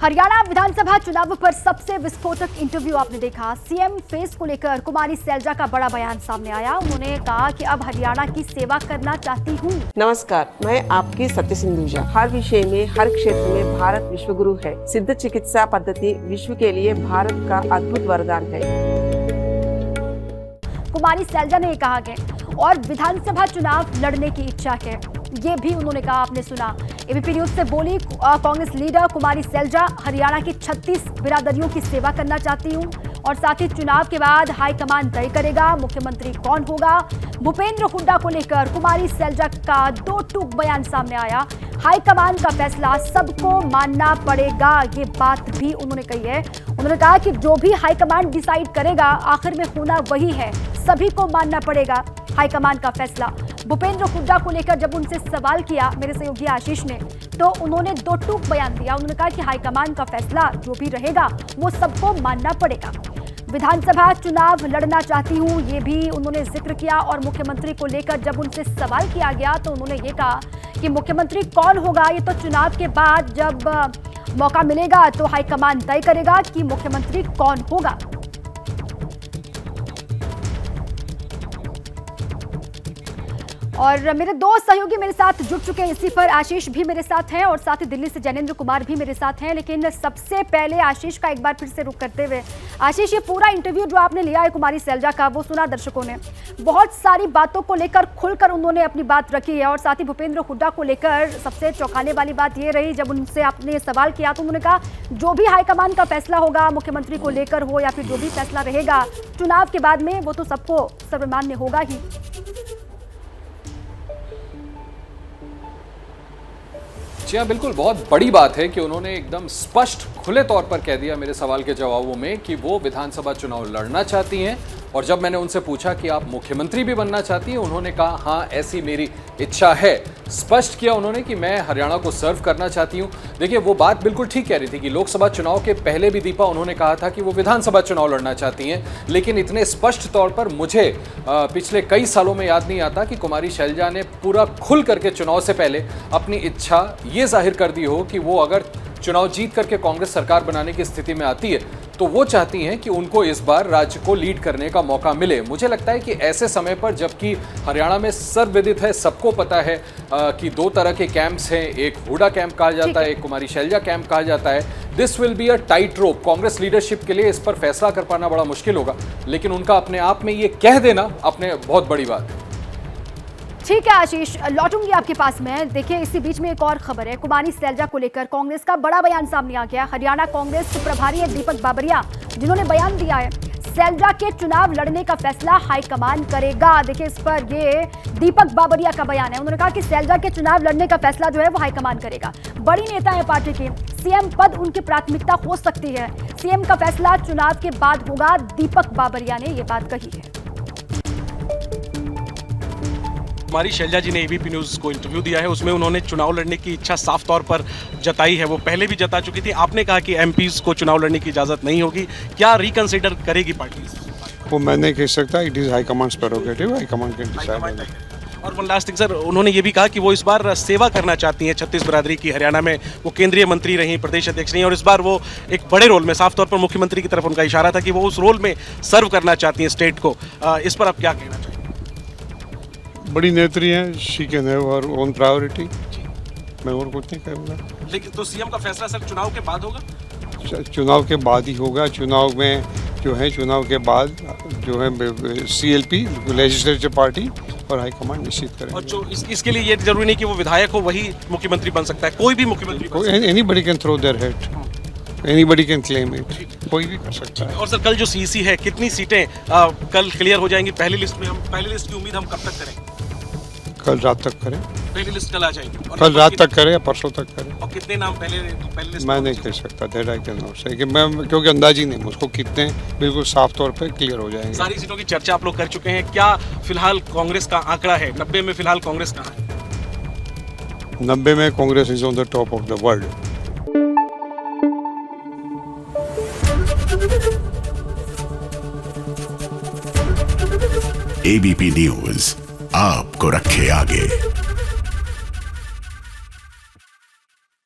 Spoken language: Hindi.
हरियाणा विधानसभा चुनाव पर सबसे विस्फोटक इंटरव्यू आपने देखा। सीएम फेस को लेकर कुमारी सैलजा का बड़ा बयान सामने आया। उन्होंने कहा कि अब हरियाणा की सेवा करना चाहती हूँ। नमस्कार, मैं आपकी सत्य सिंधुजा। हर विषय में, हर क्षेत्र में भारत विश्वगुरु है। सिद्ध चिकित्सा पद्धति विश्व के लिए भारत का अद्भुत वरदान है। कुमारी सैलजा ने कहा कि और विधानसभा चुनाव लड़ने की इच्छा है, ये भी उन्होंने कहा। आपने सुना। एबीपी न्यूज से बोली कांग्रेस लीडर कुमारी सैलजा, हरियाणा की 36 बिरादरियों की सेवा करना चाहती हूं और साथ ही चुनाव के बाद हाईकमान तय करेगा मुख्यमंत्री कौन होगा। भूपेंद्र हुड्डा को लेकर कुमारी सैलजा का दो टूक बयान सामने आया। हाईकमान का फैसला सबको मानना पड़ेगा, ये बात भी उन्होंने कही है। उन्होंने कहा कि जो भी हाईकमान डिसाइड करेगा आखिर में होना वही है, सभी को मानना पड़ेगा हाईकमान का फैसला। भूपेंद्र हुड्डा को लेकर जब उनसे सवाल किया मेरे सहयोगी आशीष ने, तो उन्होंने दो टूक बयान दिया। उन्होंने कहा कि हाईकमान का फैसला जो भी रहेगा वो सबको मानना पड़ेगा। विधानसभा चुनाव लड़ना चाहती हूं, ये भी उन्होंने जिक्र किया। और मुख्यमंत्री को लेकर जब उनसे सवाल किया गया तो उन्होंने ये कहा कि मुख्यमंत्री कौन होगा ये तो चुनाव के बाद जब मौका मिलेगा तो हाईकमान तय करेगा कि मुख्यमंत्री कौन होगा। और मेरे दो सहयोगी मेरे साथ जुड़ चुके हैं इसी पर। आशीष भी मेरे साथ हैं और साथ ही दिल्ली से जैनेंद्र कुमार भी मेरे साथ हैं। लेकिन सबसे पहले आशीष का एक बार फिर से रुख करते हुए, आशीष, ये पूरा इंटरव्यू जो आपने लिया है कुमारी सैलजा का, वो सुना दर्शकों ने। बहुत सारी बातों को लेकर खुलकर उन्होंने अपनी बात रखी है और साथ ही भूपेंद्र हुड्डा को लेकर सबसे चौंकाने वाली बात ये रही, जब उनसे आपने सवाल किया तो उन्होंने कहा जो भी हाईकमान का फैसला होगा, मुख्यमंत्री को लेकर हो या फिर जो भी फैसला रहेगा चुनाव के बाद में, वो तो सबको सर्वमान्य होगा ही। जी हाँ, बिल्कुल। बहुत बड़ी बात है कि उन्होंने एकदम स्पष्ट खुले तौर पर कह दिया मेरे सवाल के जवाबों में कि वो विधानसभा चुनाव लड़ना चाहती हैं। और जब मैंने उनसे पूछा कि आप मुख्यमंत्री भी बनना चाहती हैं, उन्होंने कहा हाँ, ऐसी मेरी इच्छा है। स्पष्ट किया उन्होंने कि मैं हरियाणा को सर्व करना चाहती हूँ। देखिए, वो बात बिल्कुल ठीक कह रही थी कि लोकसभा चुनाव के पहले भी दीपा उन्होंने कहा था कि वो विधानसभा चुनाव लड़ना चाहती हैं। लेकिन इतने स्पष्ट तौर पर मुझे पिछले कई सालों में याद नहीं आता कि कुमारी सैलजा ने पूरा खुल करके चुनाव से पहले अपनी इच्छा ये जाहिर कर दी हो कि वो अगर चुनाव जीत करके कांग्रेस सरकार बनाने की स्थिति में आती है तो वो चाहती हैं कि उनको इस बार राज्य को लीड करने का मौका मिले। मुझे लगता है कि ऐसे समय पर, जबकि हरियाणा में सर्वविदित है, सबको पता है कि दो तरह के कैंप्स हैं, एक हुड्डा कैंप कहा जाता है, एक कुमारी सैलजा कैंप कहा जाता है। This will be a tight rope. Congress leadership के लिए इस पर फैसला कर पाना बड़ा मुश्किल होगा, लेकिन उनका अपने आप में ये कह देना अपने बहुत बड़ी बात है। ठीक है आशीष, लौटूंगी आपके पास में। देखिए, इसी बीच में एक और खबर है। कुमारी सैलजा को लेकर कांग्रेस का बड़ा बयान सामने आ गया। हरियाणा कांग्रेस प्रभारी है दीपक बाबरिया, जिन्होंने बयान दिया है सैलजा के चुनाव लड़ने का फैसला हाईकमान करेगा। देखिए, इस पर ये दीपक बाबरिया का बयान है। उन्होंने कहा कि सैलजा के चुनाव लड़ने का फैसला जो है वो हाईकमान करेगा। बड़ी नेता है पार्टी की, सीएम पद उनकी प्राथमिकता हो सकती है। सीएम का फैसला चुनाव के बाद होगा, दीपक बाबरिया ने ये बात कही है। कुमारी सैलजा जी ने एबीपी न्यूज़ को इंटरव्यू दिया है, उसमें उन्होंने चुनाव लड़ने की इच्छा साफ तौर पर जताई है। वो पहले भी जता चुकी थी। आपने कहा कि एमपीज को चुनाव लड़ने की इजाज़त नहीं होगी, क्या रिकंसिडर करेगी पार्टी? वो मैं नहीं कह सकता, it is high command's prerogative, high command can decide. और वन लास्ट थिंग सर, उन्होंने ये भी कहा कि वो इस बार सेवा करना चाहती हैं 36 बिरादरी की। हरियाणा में वो केंद्रीय मंत्री रही, प्रदेश अध्यक्ष रही, और इस बार वो एक बड़े रोल में, साफ तौर पर मुख्यमंत्री की तरफ उनका इशारा था कि वो उस रोल में सर्व करना चाहती हैं स्टेट को। इस पर आप क्या कहना चाहिए? बड़ी नेत्री हैं, she can have her own priority. मैं और कुछ नहीं कहूँगा। लेकिन तो सीएम का फैसला सर चुनाव के बाद होगा? चुनाव के बाद ही होगा। चुनाव में जो है, चुनाव के बाद जो है सीएलपी, लेजिस्लेटिव पार्टी और हाईकमांड निश्चित करेंगे। और जो इसके लिए ये जरूरी नहीं कि वो विधायक हो वही मुख्यमंत्री बन सकता है, कोई भी मुख्यमंत्री। Anybody can throw their head, anybody can claim it, कोई भी कर सकता है। और सर, कल जो सीईसी है, कितनी सीटें कल क्लियर हो जाएंगी? पहली लिस्ट में, हम पहली लिस्ट की उम्मीद हम कब तक करें? कल रात तक करें। पहली लिस्ट कल आ जाएगी? कल रात तक करें या परसों तक करें। और कितने नाम पहले लिस्ट? मैं नहीं कह सकता, दैट आई कैन नॉट से, कि मैं, क्योंकि अंदाज ही नहीं मुझको कितने बिल्कुल साफ तौर पे क्लियर हो जाएंगे। सारी सीटों की चर्चा आप लोग कर चुके हैं। क्या फिलहाल कांग्रेस का आंकड़ा है? 90 में फिलहाल कांग्रेस कहाँ है? 90 में Congress is on the top of the world. ABP news आपको रखे आगे।